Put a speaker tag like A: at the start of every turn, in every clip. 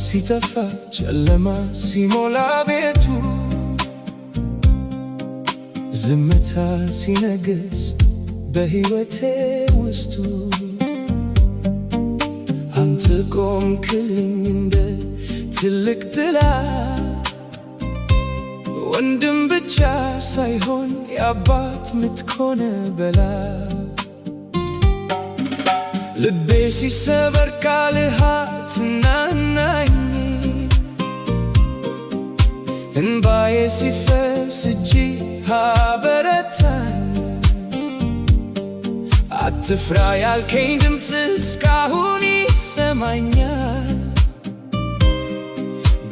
A: ሲጠፋ ጨለማ ሲሞላ ቤቱ ዝምታ ሲነግስ በሕይወቴ ውስጡ አንተ ቆምክልኝ እንደ ትልቅ ጥላ ወንድም ብቻ ሳይሆን የአባት ምትኮነ በላ ልቤ ሲሰበር ቃልህ አጽናናኝ እንባዬ ሲፈስ እጅህ አበረታኝ አትፍራ ያልከኝ ድምፅ እስካሁን ይሰማኛል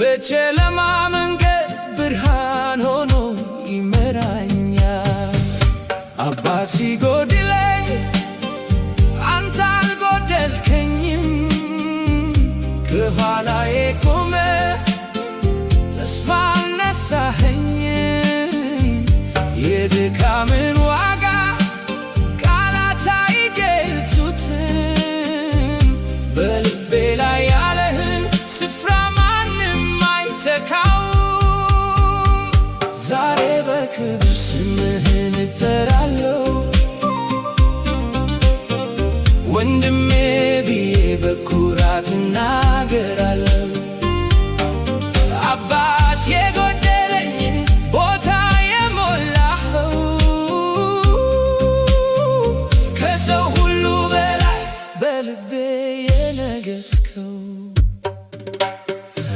A: በጨለማ መንገድ ብርሃን ሆኖ ይመራኛል አባት ሲጎድለኝ አንተ አልጎደልከኝም ከኋላዬ ቆመህ ተስፋ አልነሳኸኝም የድካምን ዋጋ ቃላት አይገልጹትም በልቤ ላይ ያለህን ስፍራ ማንም አይተካውም ዛሬ በክብር ስምህን እጠራለሁ ወንድሜ ብዬ በኩራት እናገራለሁ አባት የጎደለኝን ቦታ የሞላኸው ከሰው ሁሉ በላይ በልቤ የነገስከው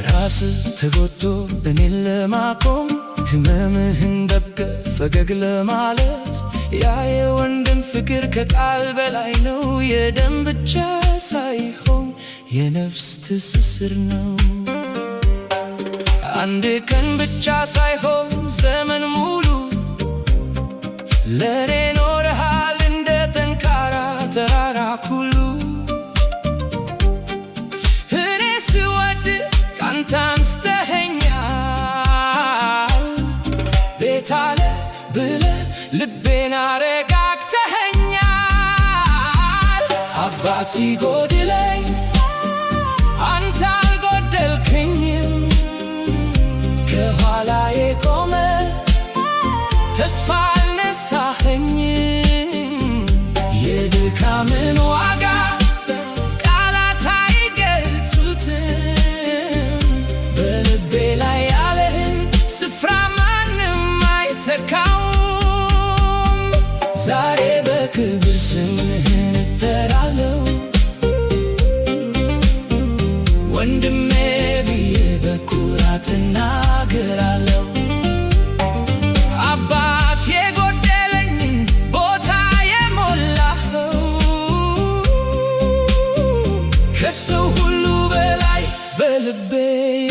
A: ራስህ ተጎድቶ እኔን ለማቆም ሕመምህን ደብቀህ ፈገግ ለማለት ያ የወንድም ፍቅር ከቃል በላይ ነው የደም ብቻ ሳይሆን የነፍስ ትስስር ነው አንድ ቀን ብቻ ሳይሆን ዘመን ሙሉ ለኔ ኖረሃል እንደ ጠንካራ ተራራ ሁሉ እኔ ስወድ ካንተ አንስተኸኛል ቤት አለ ብለህ ልቤን አረጋግተኸኛል አባት ሲጎድለኝ አንተ አልጎደልከኝም ከኋላዬ ቆመህ ተስፋ አልነሳኸኝም የድካምን ዋጋ ቃላት አይገልጹትም በልቤ ላይ ያለህን ስፍራ ማንም አይተካውም ዛሬ በክብር ስምህን እጠራለሁ ወንድሜ ብዬ በኩራት እናገራለሁ አባት የጎደለኝን ቦታ የሞላኸው ከሰው ሁሉ በላይ በልቤ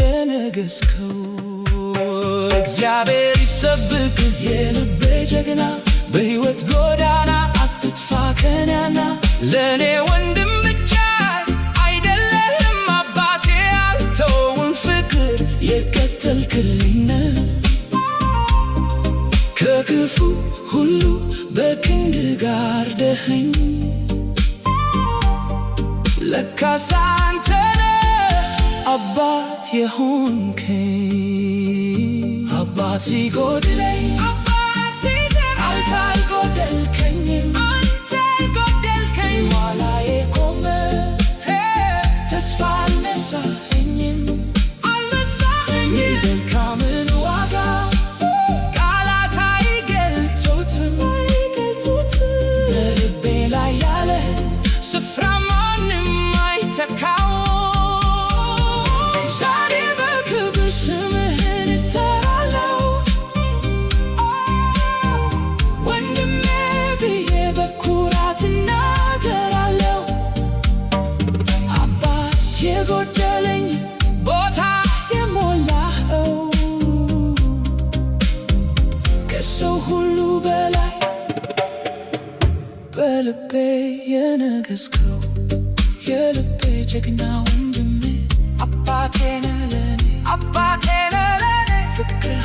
A: የነገስከው እግዚአብሔር ይጠብቅህ የልቤ ጀግና በሕይወት ጎዳና አትጥፋ ከኔና ለእኔ ወንድም ብቻ አይደለህም አባቴ ያልተውን ፍቅር የቀጠልክልኝ ከክፉ ሁሉ በክንድ ጋርደኸኝ ለካስ አንተ ነህ አባት የሆንከኝ አባት ሲጎድለኝ አንተ አልጎደልከኝም ኋላዬ ቆመህ ተስፋ አልነሳኸኝም የድካምን ዋጋ ቃላት አይገልጹትም በልቤ ላይ ያለህን ስፍራ ማንም አይተካውም ዛሬ በክብር ስምህን እጠራለሁ
B: የነገስከው የልቤ ጀግና ወንድሜ አባቴ ነህ ለኔ ፍቅር